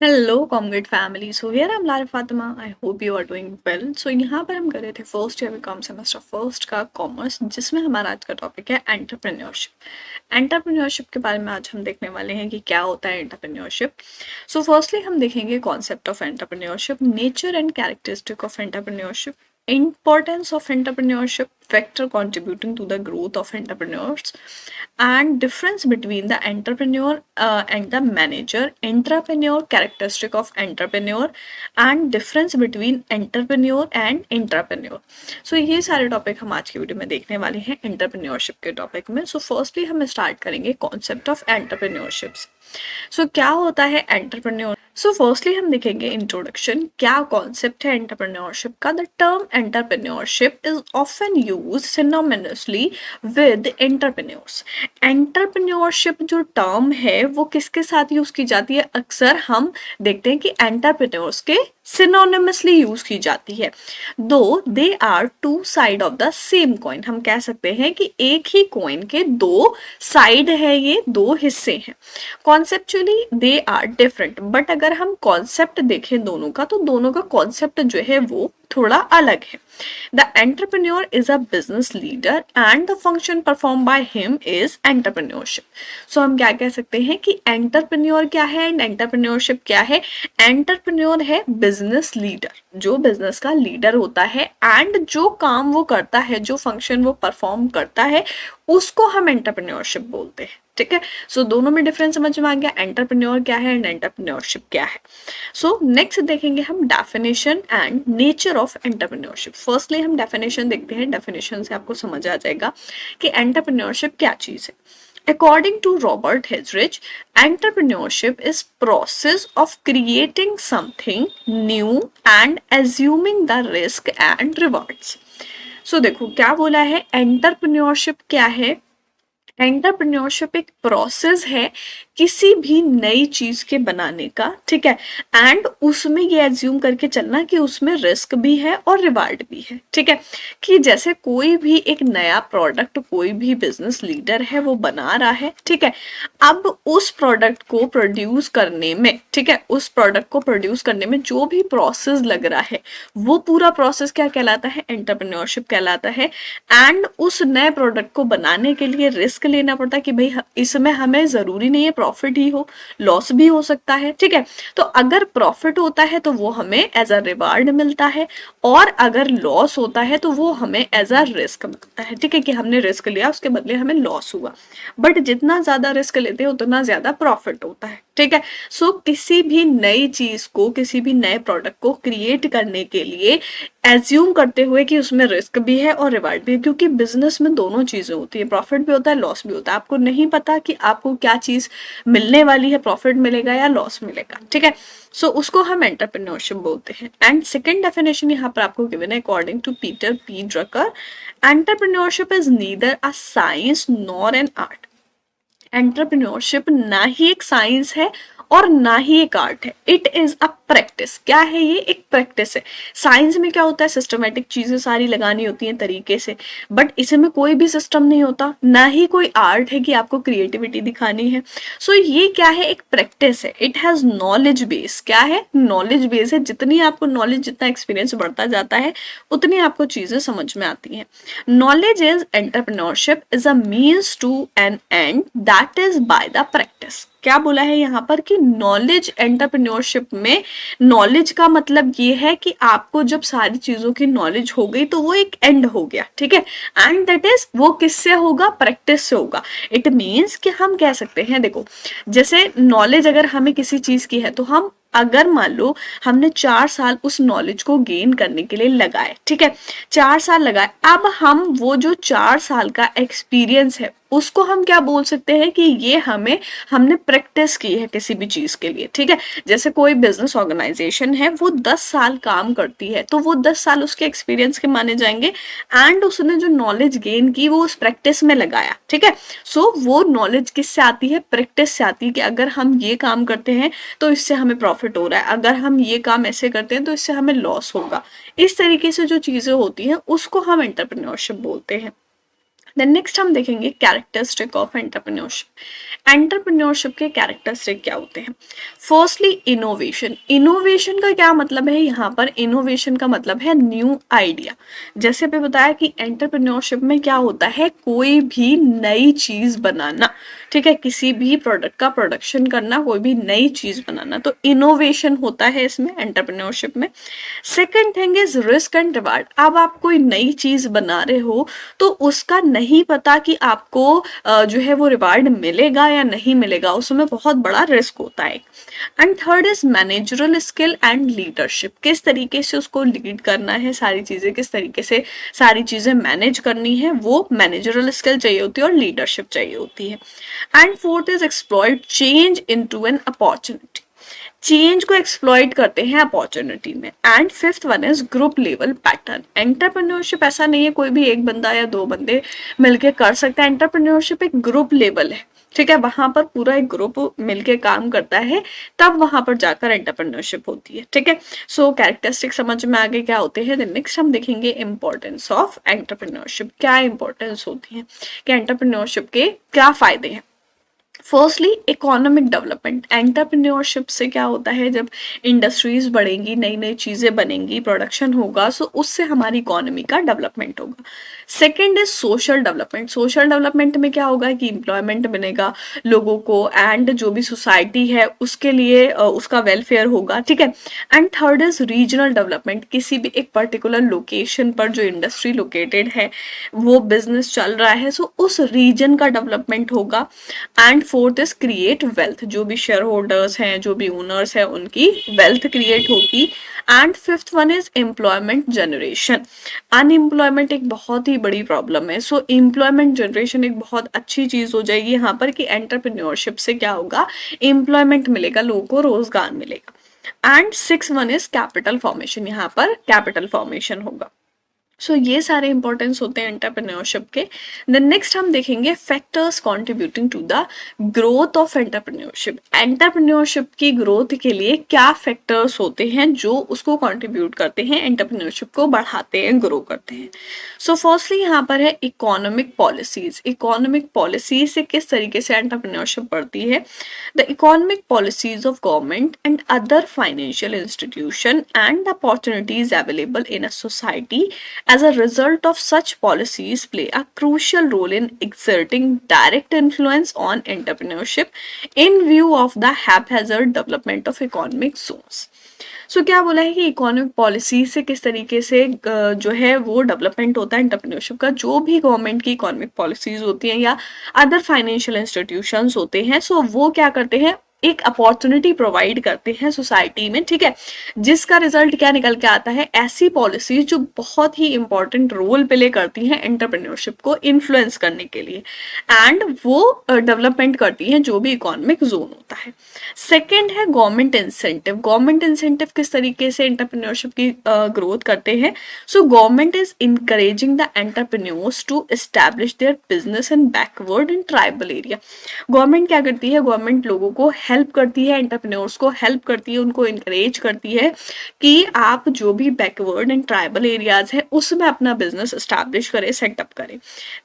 Hello, Comgate family. So here I'm Lara Fatima. I hope you are doing well. So यहाँ पर हम कर रहे थे first year BCom semester first का कॉमर्स, जिसमें हमारा आज का टॉपिक है एंटरप्रेन्योरशिप। एंटरप्रेन्योरशिप के बारे में आज हम देखने वाले हैं कि क्या होता है एंटरप्रेन्योरशिप। सो फर्स्टली हम देखेंगे concept of entrepreneurship, nature and characteristic of entrepreneurship, importance of entrepreneurship, factor contributing to the growth of entrepreneurs, and difference between the entrepreneur and the manager, entrepreneur characteristic of entrepreneur, and difference between entrepreneur and intrapreneur. So ये सारे topic हम आज की video में देखने वाले हैं entrepreneurship के टॉपिक में. सो फर्स्टली हम स्टार्ट करेंगे कॉन्सेप्ट ऑफ एंटरप्रेन्योरशिप. सो क्या होता है एंटरप्रेन्योर. सो फर्स्टली हम देखेंगे इंट्रोडक्शन, क्या कॉन्सेप्ट है एंटरप्रेन्योरशिप का. The term entrepreneurship is often used synonymously with entrepreneurs. Entrepreneurship जो टर्म है वो किसके साथ यूज की जाती है? अक्सर हम देखते हैं कि एंटरप्रेन्योर्स के सिनोनिमसली यूज की जाती है. दो they are two side of the same coin. हम कह सकते हैं कि एक ही कॉइन के दो साइड है, ये दो हिस्से हैं. Conceptually they are different, but अगर हम कॉन्सेप्ट देखें दोनों का, तो दोनों का कॉन्सेप्ट जो है वो थोड़ा अलग है. The entrepreneur is a business leader and the function performed by him is entrepreneurship. So हम क्या कह सकते हैं कि entrepreneur क्या है and entrepreneurship क्या है? Entrepreneur है business leader, जो business का leader होता है, and जो काम वो करता है, जो function वो perform करता है, उसको हम एंटरप्रेन्योरशिप बोलते हैं. ठीक है. सो दोनों में डिफरेंस समझ में आ गया, एंटरप्रेन्योर क्या है एंड एंटरप्रेन्योरशिप क्या है. सो नेक्स्ट देखेंगे हम definition and nature of entrepreneurship. Firstly हम डेफिनेशन देखते हैं. डेफिनेशन से आपको समझ आ जाएगा कि एंटरप्रेन्योरशिप क्या चीज है. According to Robert Hedrich, entrepreneurship is process of creating something new and assuming the risk and rewards. So देखो क्या बोला है, एंटरप्रेन्योरशिप क्या है. एंटरप्रेन्योरशिप एक प्रोसेस है किसी भी नई चीज के बनाने का. ठीक है. एंड उसमें ये एज्यूम करके चलना कि उसमें रिस्क भी है और रिवार्ड भी है. ठीक है. कि जैसे कोई भी एक नया प्रोडक्ट कोई भी बिजनेस लीडर है वो बना रहा है. ठीक है. अब उस प्रोडक्ट को प्रोड्यूस करने में, ठीक है, उस प्रोडक्ट को प्रोड्यूस करने में जो भी प्रोसेस लग रहा है वो पूरा प्रोसेस क्या कहलाता है? एंटरप्रेन्योरशिप कहलाता है. एंड उस नए प्रोडक्ट को बनाने के लिए रिस्क लेना पड़ता है कि भाई इसमें हमें जरूरी नहीं है प्रॉफिट ही हो, लॉस भी हो सकता है. ठीक है. तो अगर प्रॉफिट होता है तो वो हमें एज अ रिवार्ड मिलता है, और अगर लॉस होता है तो वो हमें एज अ रिस्क मिलता है. ठीक है. कि हमने रिस्क लिया, उसके बदले हमें लॉस हुआ. बट जितना ज्यादा रिस्क लेते हैं उतना ज्यादा प्रॉफिट होता है. ठीक है. सो किसी भी नई चीज को, किसी भी नए प्रोडक्ट को क्रिएट करने के लिए एज्यूम करते हुए कि उसमें रिस्क भी है और रिवार्ड भी है, क्योंकि बिजनेस में दोनों चीजें होती है, प्रॉफिट भी होता है लॉस भी होता है. आपको नहीं पता कि आपको क्या चीज मिलने वाली है, प्रॉफिट मिलेगा या लॉस मिलेगा. ठीक है. सो उसको हम एंटरप्रेन्योरशिप बोलते हैं. एंड सेकेंड डेफिनेशन यहाँ पर आपको गिवन है according to Peter P Drucker. Entrepreneurship is neither a science nor an art. Entrepreneurship ना ही एक साइंस है और ना ही एक आर्ट है. It is a practice. क्या है ये? एक प्रैक्टिस है. साइंस में क्या होता है? सिस्टमेटिक चीजें सारी लगानी होती हैं तरीके से, बट इसमें कोई भी सिस्टम नहीं होता, ना ही कोई आर्ट है कि आपको क्रिएटिविटी दिखानी है. सो ये क्या है? एक प्रैक्टिस है. It has knowledge base. क्या है? नॉलेज बेस है. जितनी आपको नॉलेज, जितना एक्सपीरियंस बढ़ता जाता है, उतनी आपको चीजें समझ में आती हैं. Knowledge is entrepreneurship is a means to an end that is by the practice. क्या बोला है यहाँ पर कि नॉलेज एंटरप्रेन्योरशिप में, नॉलेज का मतलब ये है कि आपको जब सारी चीजों की नॉलेज हो गई तो वो एक एंड हो गया. ठीक है. एंड दैट इज, वो किससे होगा? प्रैक्टिस से होगा. इट मीन्स कि हम कह सकते हैं, देखो जैसे नॉलेज अगर हमें किसी चीज की है तो हम, अगर मान लो हमने 4 साल उस नॉलेज को गेन करने के लिए लगाए, ठीक है, 4 साल लगाए, अब हम वो जो 4 साल का एक्सपीरियंस है उसको हम क्या बोल सकते हैं कि ये हमने प्रैक्टिस की है किसी भी चीज के लिए. ठीक है. जैसे कोई बिजनेस ऑर्गेनाइजेशन है, वो 10 साल काम करती है तो वो 10 साल उसके एक्सपीरियंस के माने जाएंगे. एंड उसने जो नॉलेज गेन की वो उस प्रैक्टिस में लगाया. ठीक है. सो वो नॉलेज किससे आती है? प्रैक्टिस से आती है कि अगर हम ये काम करते हैं तो इससे हमें प्रॉफिट हो रहा है, अगर हम ये काम ऐसे करते हैं तो इससे हमें लॉस होगा. इस तरीके से जो चीजें होती हैं उसको हम एंटरप्रेन्योरशिप बोलते हैं. देन नेक्स्ट हम देखेंगे कैरेक्टरिस्टिक ऑफ एंटरप्रेन्योरशिप। एंटरप्रेन्योरशिप के कैरेक्टरिस्टिक क्या होते हैं? Firstly innovation. इनोवेशन का क्या मतलब है? यहाँ पर इनोवेशन का मतलब है न्यू आइडिया। जैसे अभी बताया कि एंटरप्रेन्योरशिप में क्या होता है, कोई भी नई चीज बनाना, ठीक है, किसी भी प्रोडक्ट का प्रोडक्शन करना, कोई भी नई चीज बनाना, तो इनोवेशन होता है इसमें एंटरप्रेन्योरशिप में। Second thing is risk and reward. अब आप कोई नई चीज बना रहे हो तो उसका नहीं पता कि आपको जो है वो रिवार्ड मिलेगा या नहीं मिलेगा, उसमें बहुत बड़ा रिस्क होता है। And third is managerial skill and leadership. किस तरीके से उसको लीड करना है, सारी चीजें किस तरीके से सारी चीजें मैनेज करनी है, वो मैनेजरल स्किल चाहिए होती है और लीडरशिप चाहिए होती है। And fourth is exploit change into an opportunity. Change को एक्सप्लॉइट करते हैं अपॉर्चुनिटी में। And fifth one is group level pattern. Entrepreneurship ऐसा नहीं है कोई भी एक बंदा या दो बंदे मिलके कर सकते हैं, एंटरप्रेन्योरशिप एक ग्रुप लेवल है, ठीक है, वहां पर पूरा एक ग्रुप मिलके काम करता है, तब वहां पर जाकर एंटरप्रेन्योरशिप होती है, ठीक है। सो कैरेक्टरिस्टिक समझ में आगे क्या होते हैं। नेक्स्ट हम देखेंगे इंपॉर्टेंस ऑफ एंटरप्रेन्योरशिप। क्या इंपॉर्टेंस होती है कि एंटरप्रेन्योरशिप के क्या फायदे हैं? Firstly economic development. एंटरप्रेन्योरशिप से क्या होता है, जब इंडस्ट्रीज बढ़ेंगी, नई नई चीजें बनेंगी, प्रोडक्शन होगा, सो उससे हमारी इकोनॉमी का डेवलपमेंट होगा। Second is social development. Social development में क्या होगा कि एम्प्लॉयमेंट बनेगा लोगों को, एंड जो भी सोसाइटी है उसके लिए उसका वेलफेयर होगा, ठीक है। And third is regional development. किसी भी एक पर्टिकुलर लोकेशन पर जो इंडस्ट्री लोकेटेड है, वो बिजनेस चल रहा है, सो उस रीजन का डेवलपमेंट होगा। And fourth is create wealth. जो भी शेयर होल्डर्स हैं, जो भी ओनर्स हैं, उनकी वेल्थ क्रिएट होगी। And fifth one is employment generation. Unemployment एक बहुत ही बड़ी प्रॉब्लम है, सो एम्प्लॉयमेंट जनरेशन एक बहुत अच्छी चीज हो जाएगी यहाँ पर कि एंटरप्रेन्योरशिप से क्या होगा, एम्प्लॉयमेंट मिलेगा, लोगों को रोजगार मिलेगा। And six one is capital formation. यहाँ पर कैपिटल फॉर्मेशन होगा। सो ये सारे इंपॉर्टेंस होते हैं एंटरप्रेन्योरशिप के। देन नेक्स्ट हम देखेंगे factors contributing to the growth of entrepreneurship. Entrepreneurship की ग्रोथ के लिए क्या फैक्टर्स होते हैं जो उसको कंट्रीब्यूट करते हैं, एंटरप्रेन्योरशिप को बढ़ाते हैं, ग्रो करते हैं। सो फर्स्टली यहाँ पर है इकोनॉमिक पॉलिसीज। इकोनॉमिक पॉलिसी से किस तरीके से एंटरप्रेन्योरशिप बढ़ती है? The economic policies of government and other financial institution and opportunities available in a society as a result of such policies play a crucial role in exerting direct influence on entrepreneurship in view of the haphazard development of economic zones. सो क्या बोला है कि economic policy से किस तरीके से जो है वो डेवलपमेंट होता है एंटरप्रेन्योरशिप का। जो भी गवर्नमेंट की इकोनॉमिक पॉलिसीज होती हैं या अदर फाइनेंशियल इंस्टीट्यूशंस होते हैं, सो वो क्या करते हैं, एक अपॉर्चुनिटी प्रोवाइड करते हैं सोसाइटी में, ठीक है, जिसका रिजल्ट क्या निकल के आता है, ऐसी पॉलिसीज जो बहुत ही इंपॉर्टेंट रोल प्ले करती हैं एंटरप्रेन्योरशिप को इन्फ्लुएंस करने के लिए, एंड वो डेवलपमेंट करती हैं जो भी इकोनॉमिक जोन होता है। सेकेंड है गवर्नमेंट इंसेंटिव। गवर्नमेंट इंसेंटिव किस तरीके से एंटरप्रेन्योरशिप की ग्रोथ करते हैं? So government is encouraging the entrepreneurs to establish their business in backward and tribal area. Government क्या करती है, गवर्नमेंट लोगों को हेल्प करती है, एंटरप्रेन्योर्स को हेल्प करती है, उनको इनकरेज करती है कि आप जो भी बैकवर्ड एंड ट्राइबल एरियाज है उसमें अपना बिजनेस एस्टैब्लिश करें, सेटअप करें।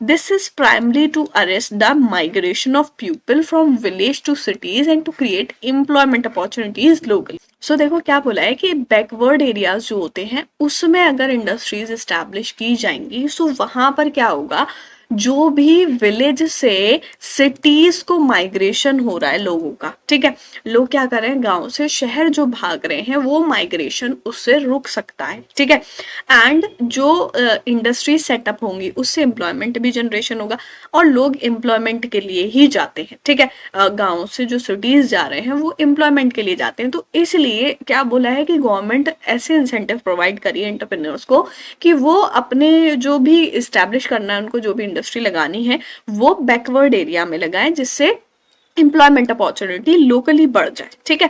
This is primarily to arrest the migration of people from village to cities and to create employment opportunities locally. So देखो क्या बोला है कि बैकवर्ड एरियाज जो होते हैं उसमें अगर इंडस्ट्रीज एस्टैब्लिश की जाएंगी, सो वहां पर क्या होगा, जो भी विलेज से सिटीज को माइग्रेशन हो रहा है लोगों का, ठीक है, लोग क्या कर रहे हैं, गांव से शहर जो भाग रहे हैं, वो माइग्रेशन उससे रुक सकता है, ठीक है। एंड जो इंडस्ट्री सेटअप होंगी उससे एम्प्लॉयमेंट भी जनरेशन होगा, और लोग एम्प्लॉयमेंट के लिए ही जाते हैं, ठीक है, गांव से जो सिटीज जा रहे हैं वो एम्प्लॉयमेंट के लिए जाते हैं। तो इसलिए क्या बोला है कि गवर्नमेंट ऐसे इंसेंटिव प्रोवाइड करिए एंटरप्रेन्योर्स को कि वो अपने जो भी इस्टेब्लिश करना है, उनको जो भी इंडस्ट्री लगानी है वो बैकवर्ड एरिया में लगाएं, जिससे एम्प्लॉयमेंट अपॉर्चुनिटी लोकली बढ़ जाए, ठीक है।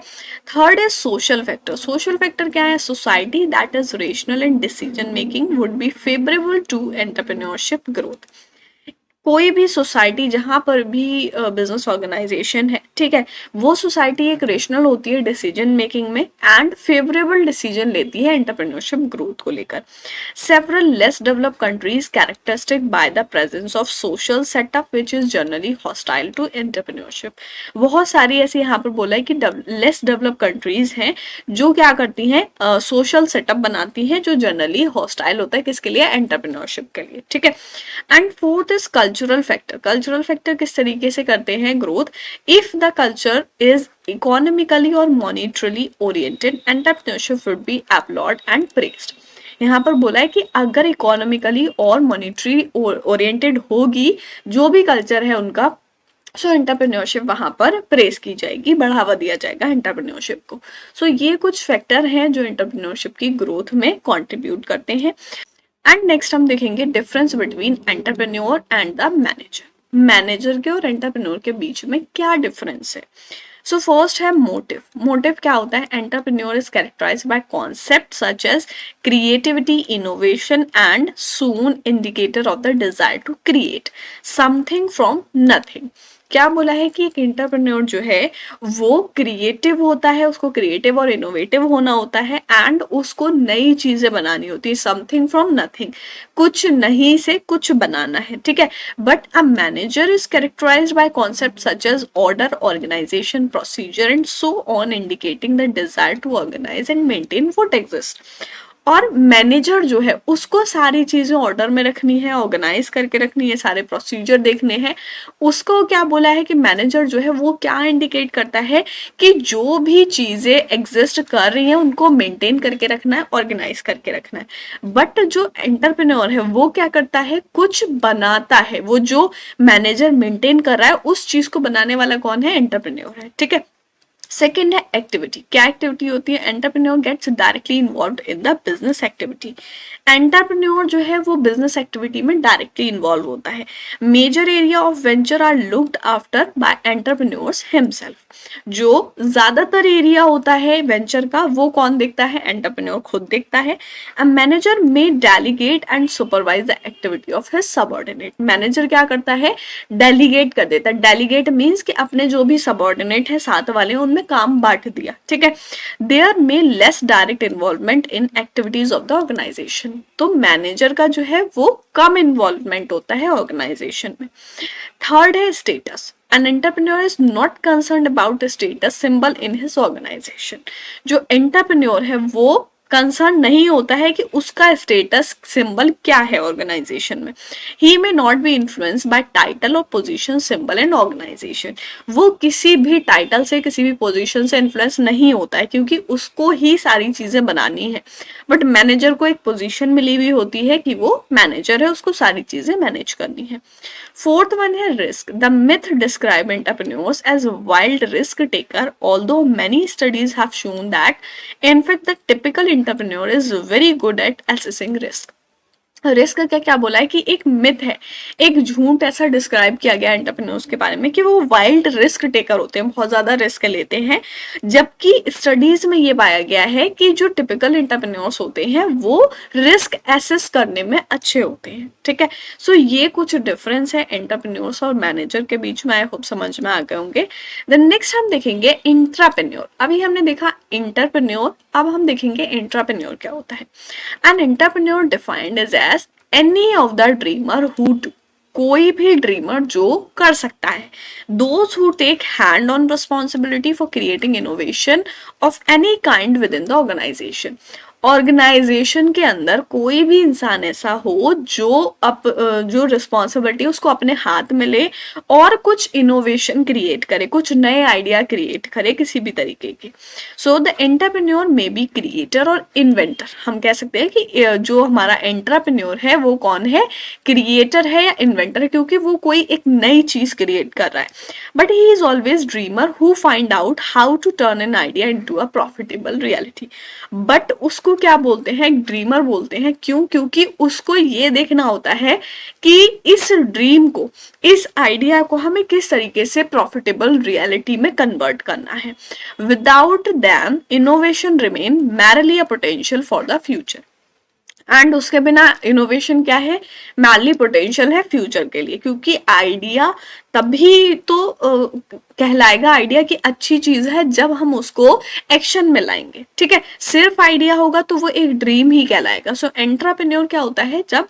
थर्ड है सोशल फैक्टर। सोशल फैक्टर क्या है? Society that is rational and decision making would be favourable to entrepreneurship growth. कोई भी सोसाइटी जहाँ पर भी बिजनेस ऑर्गेनाइजेशन है, ठीक है, वो सोसाइटी एक रेशनल होती है डिसीजन मेकिंग में एंड फेवरेबल डिसीजन लेती है एंटरप्रेन्योरशिप ग्रोथ को लेकर। Several less developed countries characteristic by the presence of social setup which is generally hostile to entrepreneurship. बहुत सारी ऐसी यहाँ पर बोला है कि लेस डेवलप्ड कंट्रीज हैं जो क्या करती हैं, सोशल सेटअप बनाती हैं जो जनरली हॉस्टाइल होता है किसके लिए, एंटरप्रेन्योरशिप के लिए, ठीक है। And fourth is cultural factor. Cultural factor किस तरीके से करते हैं growth, if the culture is economically और monetarily oriented entrepreneurship would be applauded and praised. यहाँ पर बोला है कि अगर इकोनॉमिकली और मॉनिटरी ओरिएंटेड होगी जो भी कल्चर है उनका, सो एंटरप्रेन्योरशिप वहां पर प्रेस की जाएगी, बढ़ावा दिया जाएगा एंटरप्रेन्योरशिप को। सो ये कुछ फैक्टर हैं जो एंटरप्रेन्योरशिप की ग्रोथ में कंट्रीब्यूट करते हैं। एंड नेक्स्ट हम देखेंगे difference between entrepreneur and the manager. Manager के और एंटरप्रेन्योर के बीच में क्या डिफरेंस है। सो फर्स्ट है मोटिव। मोटिव क्या होता है, entrepreneur is characterised by concept such as creativity, innovation and soon indicator of the desire to create something from nothing. क्या बोला है कि एक एंटरप्रेन्योर जो है वो क्रिएटिव होता है, उसको क्रिएटिव और इनोवेटिव होना होता है एंड उसको नई चीजें बनानी होती है, समथिंग फ्रॉम नथिंग, कुछ नहीं से कुछ बनाना है, ठीक है। But a manager is characterised by concept such as order, organisation, procedure and so on indicating the desire to organise and maintain what exist. और मैनेजर जो है उसको सारी चीजें ऑर्डर में रखनी है, ऑर्गेनाइज करके रखनी है, सारे प्रोसीजर देखने हैं। उसको क्या बोला है कि मैनेजर जो है वो क्या इंडिकेट करता है कि जो भी चीजें एग्जिस्ट कर रही हैं उनको मेंटेन करके रखना है, ऑर्गेनाइज करके रखना है। बट जो एंटरप्रेन्योर है वो क्या करता है, कुछ बनाता है। वो जो मैनेजर मेंटेन कर रहा है उस चीज को बनाने वाला कौन है, एंटरप्रेन्योर है, ठीक है। सेकेंड है एक्टिविटी। क्या एक्टिविटी होती है, entrepreneur gets directly involve in the business activity. Entrepreneur जो है वो बिजनेस एक्टिविटी में डायरेक्टली इन्वॉल्व होता है। Major area of venture are looked after by entrepreneurs himself. जो ज्यादातर एरिया होता है वेंचर का वो कौन देखता है, एंटरप्रेन्योर खुद देखता है। A manager may delegate and supervise the activity of his subordinate. Manager क्या करता है, डेलीगेट कर देता है। डेलीगेट मीन्स कि अपने जो भी सबऑर्डिनेट है साथ वाले उनमें काम बांट दिया, ठीक है। There may less direct involvement in activities of the organisation. तो मैनेजर का जो है वो कम इन्वॉल्वमेंट होता है ऑर्गेनाइजेशन में। थर्ड है status. An entrepreneur is not concerned about the status symbol in his organization. जो एंटरप्रेन्योर है वो कंसर्न नहीं होता है कि उसका स्टेटस सिंबल क्या है ऑर्गेनाइजेशन में। He may not be influence by title और पोजीशन, सिंबल एंड ऑर्गेनाइजेशन। वो किसी भी टाइटल से, किसी भी पोजीशन से इन्फ्लुएंस नहीं होता है क्योंकि उसको ही सारी चीजें बनानी है। बट मैनेजर को एक पोजीशन मिली हुई होती है कि वो मैनेजर है, उसको सारी चीजें मैनेज करनी है। फोर्थ वन है risk. The myth describe entrepreneurs as wild risk taker, although many studies have shown that in fact the typical entrepreneur is very good at assessing risk. Risk का क्या बोला है कि एक मिथ है, एक झूठ ऐसा डिस्क्राइब किया गया एंटरप्रेन्योर्स के बारे में कि वो वाइल्ड रिस्क टेकर होते हैं, बहुत ज्यादा रिस्क लेते हैं। जबकि स्टडीज में ये पाया गया है कि जो टिपिकल एंटरप्रेन्योर्स होते हैं वो रिस्क एसेस करने में अच्छे होते हैं, ठीक है। सो ये कुछ डिफरेंस है एंटरप्रेन्योर्स और मैनेजर के बीच में, आई होप समझ में आ गए होंगे। देन नेक्स्ट हम देखेंगे इंट्राप्रेन्योर। अभी हमने देखा इंटरप्रेन्योर, अब हम देखेंगे इंट्राप्रेन्योर क्या होता है। An entrepreneur defined as any of the dreamer who do, कोई भी ड्रीमर जो कर सकता है। Those who take hand on responsibility for creating innovation of any kind within the organisation. Organisation के अंदर कोई भी इंसान ऐसा हो जो रिस्पॉन्सिबिलिटी उसको अपने हाथ में ले और कुछ इनोवेशन क्रिएट करे, कुछ नए आइडिया क्रिएट करे किसी भी तरीके के। So the entrepreneur may be creator और इन्वेंटर। हम कह सकते हैं कि जो हमारा एंटरप्रेन्योर है वो कौन है, क्रिएटर है या इन्वेंटर है, क्योंकि वो कोई एक नई चीज क्रिएट कर रहा है। But he is always dreamer who find out how to turn an idea into a profitable reality. But उसको क्या बोलते हैं, ड्रीमर बोलते हैं। क्यों? क्योंकि उसको ये देखना होता है कि इस ड्रीम को, इस आइडिया को हमें किस तरीके से प्रॉफिटेबल रियलिटी में कन्वर्ट करना है। Without them innovation remain merely a potential for the future. And उसके बिना इनोवेशन क्या है, मैनली पोटेंशियल है फ्यूचर के लिए, क्योंकि आइडिया तभी तो कहलाएगा आइडिया की अच्छी चीज है जब हम उसको एक्शन में लाएंगे, ठीक है। सिर्फ आइडिया होगा तो वो एक ड्रीम ही कहलाएगा। सो एंटरप्रेन्योर क्या होता है, जब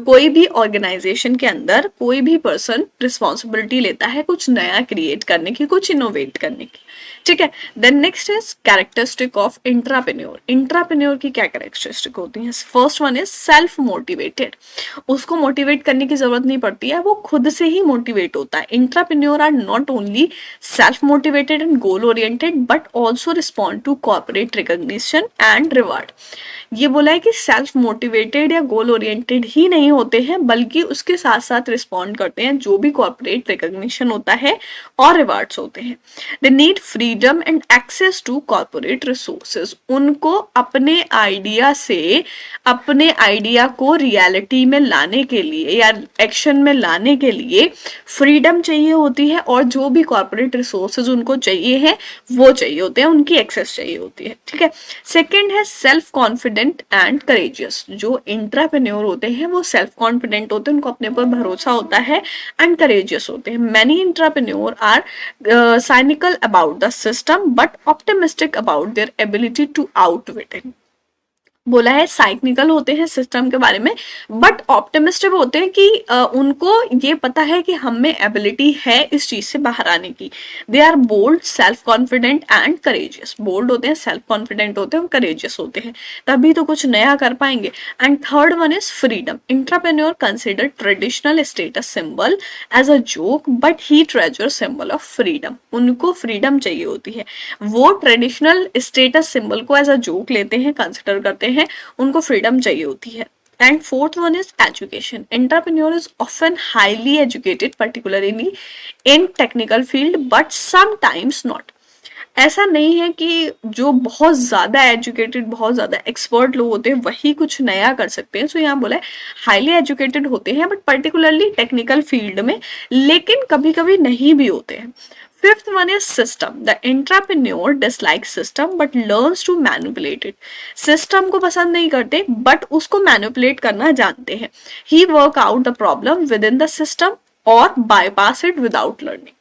कोई भी ऑर्गेनाइजेशन के अंदर कोई भी पर्सन रिस्पॉन्सिबिलिटी लेता है कुछ नया क्रिएट करने की, कुछ इनोवेट करने की, ठीक है। Then next is characteristic of intrapreneur. Intrapreneur की क्या कैरेक्टरिस्टिक होती है? First one is self motivated, उसको मोटिवेट करने की जरूरत नहीं पड़ती है, वो खुद से ही मोटिवेट होता है। Intrapreneur are not only self motivated and goal oriented but also respond to corporate recognition and reward. ये बोला है कि सेल्फ मोटिवेटेड या गोल ओरिएंटेड ही नहीं होते हैं, बल्कि उसके साथ साथ रिस्पॉन्ड करते हैं जो भी कॉर्पोरेट रिकॉग्निशन होता है और रिवार्ड्स होते हैं। They need freedom and access to corporate resources. उनको अपने आइडिया से, अपने आइडिया को रियलिटी में लाने के लिए या एक्शन में लाने के लिए फ्रीडम चाहिए होती है, और जो भी कॉर्पोरेट रिसोर्सेज उनको चाहिए है वो चाहिए होते हैं, उनकी एक्सेस चाहिए होती है, ठीक है। सेकेंड है सेल्फ कॉन्फिडेंट एंड करेजियस। जो इंट्राप्रेन्योर होते हैं वो सेल्फ कॉन्फिडेंट होते हैं, उनको अपने पर भरोसा होता है, एंड करेजियस होते हैं। Many intrapreneur are cynical about the system but optimistic about their ability to outwit it। बोला है साइक्निकल होते हैं सिस्टम के बारे में, बट ऑप्टिमिस्टिक होते हैं कि उनको ये पता है कि हम में एबिलिटी है इस चीज से बाहर आने की। They are bold, self confident and courageous. Bold होते हैं, सेल्फ कॉन्फिडेंट होते हैं और करेजियस होते हैं, तभी तो कुछ नया कर पाएंगे। And third one is freedom. Intrapreneur consider traditional status symbol as a joke but he treasure symbol of freedom. उनको फ्रीडम चाहिए होती है, वो ट्रेडिशनल स्टेटस सिंबल को एज अ जोक लेते हैं, कंसिडर करते हैं, उनको फ्रीडम चाहिए होती है। And fourth one is education. Entrepreneur is often highly educated particularly in technical field but sometimes not. ऐसा नहीं है कि जो बहुत ज्यादा एजुकेटेड, बहुत ज्यादा एक्सपर्ट लोग होते हैं वही कुछ नया कर सकते हैं। सो यहाँ बोला है हाईली एजुकेटेड होते हैं बट पर्टिकुलरली टेक्निकल फील्ड में, लेकिन कभी कभी नहीं भी होते हैं। Fifth one is system. The entrepreneur dislikes system but learns to manipulate it. System को पसंद नहीं करते but उसको manipulate करना जानते हैं। He work out the problem within the system or bypass it without learning.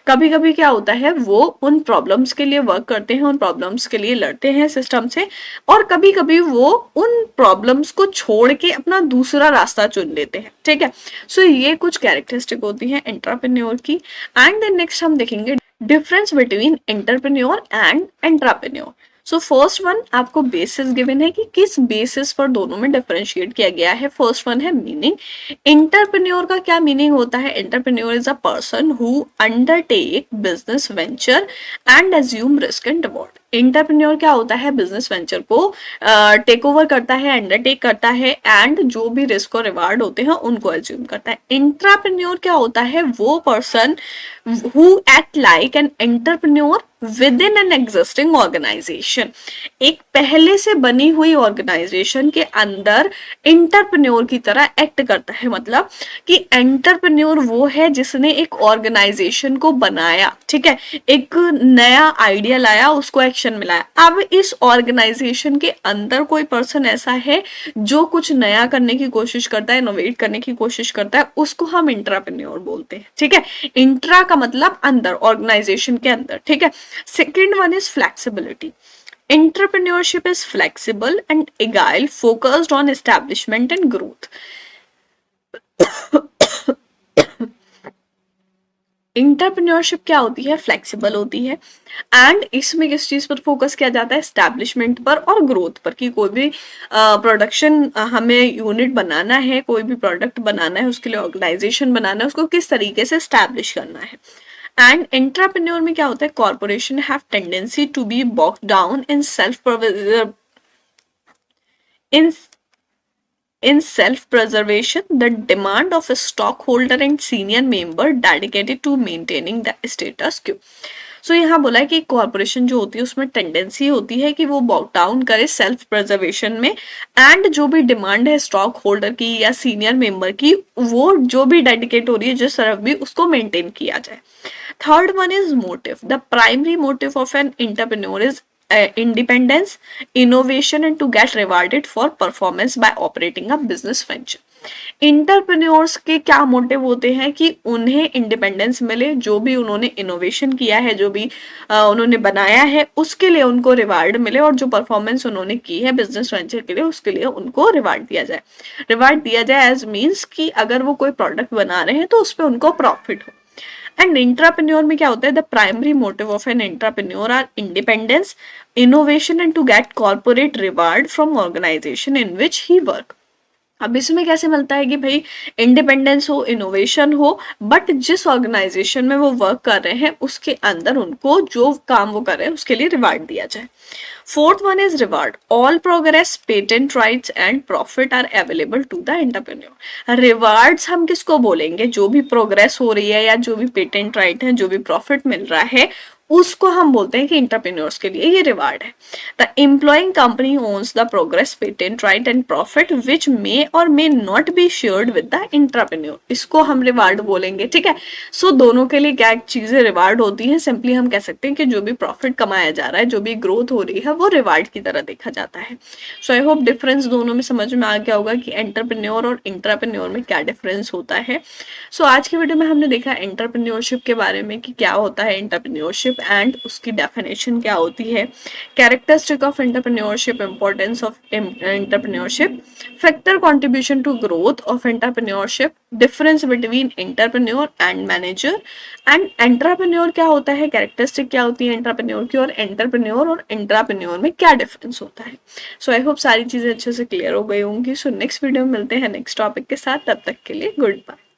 कभी कभी क्या होता है, वो उन प्रॉब्लम्स के लिए वर्क करते हैं, उन प्रॉब्लम्स के लिए लड़ते हैं सिस्टम से, और कभी कभी वो उन प्रॉब्लम्स को छोड़ के अपना दूसरा रास्ता चुन लेते हैं, ठीक है। सो ये कुछ कैरेक्टरिस्टिक होती है एंटरप्रेन्योर की। एंड देन नेक्स्ट हम देखेंगे difference between entrepreneur and intrapreneur. So first one आपको बेसिस गिवन है कि किस बेसिस पर दोनों में डिफरेंशिएट किया गया है। फर्स्ट वन है मीनिंग। एंटरप्रेन्योर का क्या मीनिंग होता है? Entrepreneur is a person who undertake business venture and assume risk and reward. Entrepreneur क्या होता है? बिजनेस वेंचर को टेक ओवर करता है, अंडरटेक करता है, एंड जो भी रिस्क और रिवार्ड होते हैं उनको एज्यूम करता है। इंट्राप्रेन्योर क्या होता है? वो person who act like an entrepreneur within an existing organization। एक पहले से बनी हुई ऑर्गेनाइजेशन के अंदर एंटरप्रेन्योर की तरह एक्ट करता है। मतलब कि एंटरप्रेन्योर वो है जिसने एक ऑर्गेनाइजेशन को बनाया, ठीक है, एक नया आइडिया लाया, उसको एक्शन में लाया। अब इस ऑर्गेनाइजेशन के अंदर कोई पर्सन ऐसा है जो कुछ नया करने की कोशिश करता है, इनोवेट करने की कोशिश करता है, उसको हम इंट्राप्रेन्योर बोलते हैं, ठीक है। इंट्रा का मतलब अंदर, ऑर्गेनाइजेशन के अंदर, ठीक है। Second one is flexibility. Entrepreneurship is flexible and agile, focused on establishment and growth. Entrepreneurship क्या होती है? फ्लेक्सिबल होती है, एंड इसमें किस चीज पर फोकस किया जाता है? एस्टैब्लिशमेंट पर और ग्रोथ पर, कि कोई भी प्रोडक्शन हमें यूनिट बनाना है, कोई भी प्रोडक्ट बनाना है, उसके लिए ऑर्गेनाइजेशन बनाना है, उसको किस तरीके से एस्टैब्लिश करना है। एंड एंटरप्रेन्योर में क्या होता है? Corporation have tendency to be boxed down in in self-preservation, the demand of a stockholder and senior member dedicated to maintaining the status quo। सो यहाँ बोला है कि कॉर्पोरेशन जो होती है उसमें टेंडेंसी होती है कि वो बॉक डाउन करे सेल्फ प्रिजर्वेशन में, एंड जो भी डिमांड है स्टॉक होल्डर की या सीनियर मेंबर की, वो जो भी डेडिकेट हो रही है जिस तरफ भी, उसको मेंटेन किया जाए। Third one is motive. The primary motive of an entrepreneur is independence, innovation, and to get rewarded for performance by operating a business venture. Entrepreneurs के क्या मोटिव होते हैं कि उन्हें इंडिपेंडेंस मिले, जो भी उन्होंने इनोवेशन किया है, जो भी उन्होंने बनाया है उसके लिए उनको रिवार्ड मिले, और जो परफॉर्मेंस उन्होंने की है बिजनेस वेंचर के लिए उसके लिए उनको रिवार्ड दिया जाए। रिवार्ड दिया जाए एज मीन्स कि अगर वो कोई प्रोडक्ट बना रहे हैं तो उस पर उनको प्रॉफिट हो। एंड इंट्राप्रेन्योर में क्या होता है, the primary motive of an intrapreneur are independence, innovation and to get corporate reward from organization in which he work. अब इसमें कैसे मिलता है कि भाई इंडिपेंडेंस हो, इनोवेशन हो, बट जिस ऑर्गेनाइजेशन में वो वर्क कर रहे हैं उसके अंदर उनको जो काम वो कर रहे हैं उसके लिए रिवार्ड दिया जाए। Fourth one is reward, all progress, patent rights and profit are available to the entrepreneur. Rewards हम किसको बोलेंगे, जो भी प्रोग्रेस हो रही है या जो भी पेटेंट राइट है, जो भी प्रॉफिट मिल रहा है उसको हम बोलते हैं कि इंटरप्रेन्योर्स के लिए ये रिवार्ड है। The employing company owns the progress, patent right and profit which may और may not be shared with the intrapreneur, इसको हम रिवार्ड बोलेंगे। ठीक है, सो दोनों के लिए क्या चीजें रिवार्ड होती हैं, सिंपली हम कह सकते हैं कि जो भी प्रॉफिट कमाया जा रहा है, जो भी ग्रोथ हो रही है वो रिवार्ड की तरह देखा जाता है। सो आई होप डिफरेंस दोनों में समझ में आ गया होगा कि एंटरप्रेन्योर और इंटरप्रेन्योर में क्या डिफरेंस होता है। सो आज की वीडियो में हमने देखा एंटरप्रेन्योरशिप के बारे में कि क्या होता है एंटरप्रेन्योरशिप एंड उसकी डेफिनेशन क्या होती है, characteristic of entrepreneurship, importance of entrepreneurship, factor contribution to growth of entrepreneurship, difference between entrepreneur and manager, and entrepreneur क्या होता है, कैरेक्टरिस्टिक क्या होती है एंटरप्रेन्योर की, और एंटरप्रेन्योर और इंट्राप्रेन्योर में क्या डिफरेंस होता है। सो आई होप सारी चीजें अच्छे से क्लियर हो गई होंगी। सो नेक्स्ट वीडियो में मिलते हैं नेक्स्ट टॉपिक के साथ, तब तक के लिए गुड बाय।